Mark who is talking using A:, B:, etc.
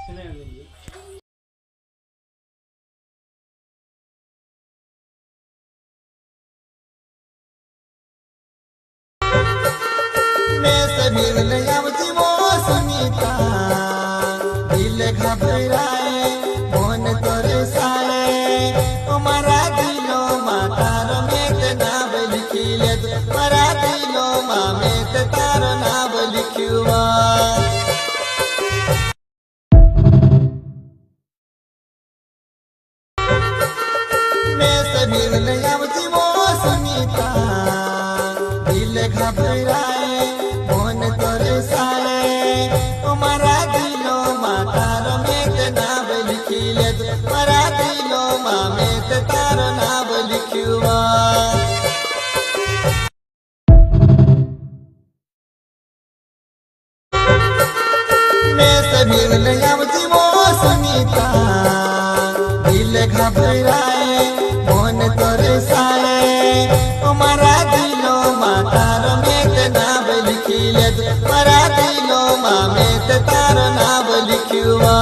A: मैं समीर नयावती वो सुनीता दिल घबराए मन तरसाए हमारा दिलो मातार में नाम लिखिले हमारा दिलो में तार नाम लिखुआ मैं समीर नयावती वो सुनीता दिल घबराए मन तरसाए हमारा दिलो मातार में नाम लिखिले हमारा दिलो में तार नाम लिखुआ मैं समीर नयावती वो सुनीता दिल घबराए मन तरसाए हमारा दिलो मातार में नाम लिखिले हमारा दिलो में तार नाम लिखुआ।